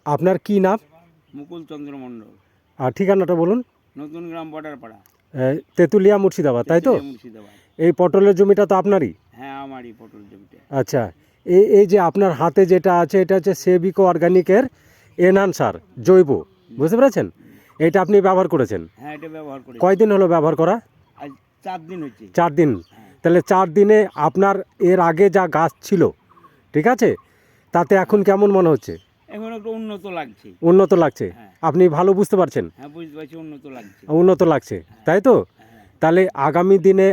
আপনার কি নাম? মুকুল চন্দ্র মণ্ডল। আর ঠিকানাটা বলুন। নতুন গ্রাম বর্ডারপাড়া, তেঁতুলিয়া মুর্শিদাবাদ, তাই তো? তেঁতুলিয়া, মুর্শিদাবাদ। এই পটলের জমিটা তো আপনারই? হ্যাঁ, আমারই পটল জমিটা। আচ্ছা, এই যে আপনার হাতে যেটা আছে এটা হচ্ছে সেবিকো অর্গানিকের এনহান্সার জৈব, বুঝতে পেরেছেন? এটা আপনি ব্যবহার করেছেন? হ্যাঁ, এটা ব্যবহার করি। কয়দিন হলো ব্যবহার করা? আজ 4 দিন হচ্ছে। 4 দিন। হ্যাঁ। তাহলে 4 দিনে আপনার এর আগে যা গাছ ছিল, ঠিক আছে, তাতে এখন কেমন মনে হচ্ছে? এখন একটু উন্নত লাগছে। উন্নত লাগছে? হ্যাঁ। আপনি ভালো বুঝতে পারছেন? হ্যাঁ, বুঝতে পারছি, উন্নত লাগছে। উন্নত লাগছে, তাই তো? হ্যাঁ। তাহলে আগামী দিনে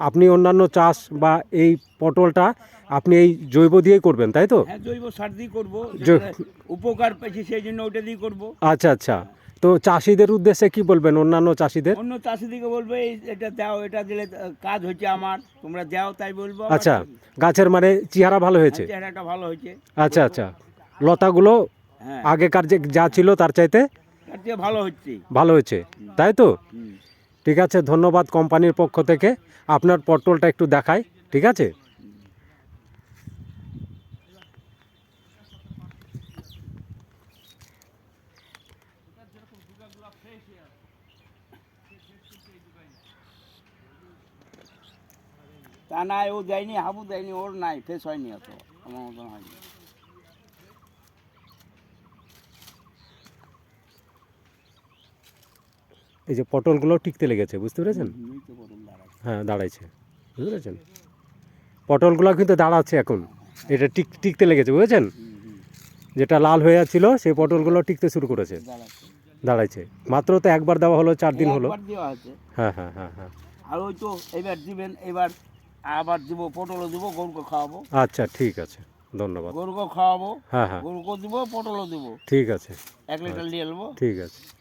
আপনি অন্যান্য চাষ বা এই পটলটা আপনি এই জৈব দিয়েই করবেন, তাই তো? হ্যাঁ, জৈব সার দিয়ে করবো। জৈ- উপকার পেয়েছি সেই জন্য ওটা দিয়ে করবো। আচ্ছা আচ্ছা। তো চাষিদের উদ্দেশ্যে কি বলবেন, অন্যান্য চাষিদের? অন্য চাষিদিকে বলবে এটা দাও, এটা দিলে কাজ হচ্ছে আমার, তোমরা দাও, তাই বলবো। আচ্ছা, গাছের মানে চেহারা ভালো হয়েছে? চেহারাটা ভালো হয়েছে। আচ্ছা আচ্ছা, লতাগুলো হ্যাঁ, আগেকার যে যা ছিল তার চাইতে তার চেয়ে ভালো হচ্ছে। ভালো হয়েছে, তাই তো? হুম। ঠিক আছে, ধন্যবাদ কোম্পানির পক্ষ থেকে। আপনার পটলটা একটু দেখাই, ঠিক আছে? তা নাই, ও দেয়নি, হাবু দেয়নি, ওর নাই, ফ্রেশ হয়নি অত, আমার মতন হয়নি। এই যে পটলগুলো টিকতে লেগেছে, বুঝতে পেরেছেন? এই তো পটল দাঁড়াচ্ছে। হ্যাঁ, দাঁড়াইছে, বুঝতে পেরেছেন? পটলগুলো কিন্তু দাঁড়াচ্ছে এখন, এটা টিকতে লেগেছে, বুঝেছেন? যেটা লাল হয়ে যাচ্ছিল সেই পটলগুলো টিকতে শুরু করেছে, দাঁড়াচ্ছে। দাঁড়াইছে। মাত্র তো একবার দেওয়া হলো, 4 দিন হলো। একবার দেওয়া আছে। হ্যাঁ হ্যাঁ হ্যাঁ হ্যাঁ। আর ওই তো এবার দিবেন, এবার আবার দিব, পটলও দিব, গরুকে খাওয়াবো। আচ্ছা, ঠিক আছে, ধন্যবাদ। গরুকেও খাওয়াবো, হ্যাঁ হ্যাঁ, গরুকেও দিব, পটলও দিব। ঠিক আছে, 1 লিটার নিয়ে নেবো। ঠিক আছে।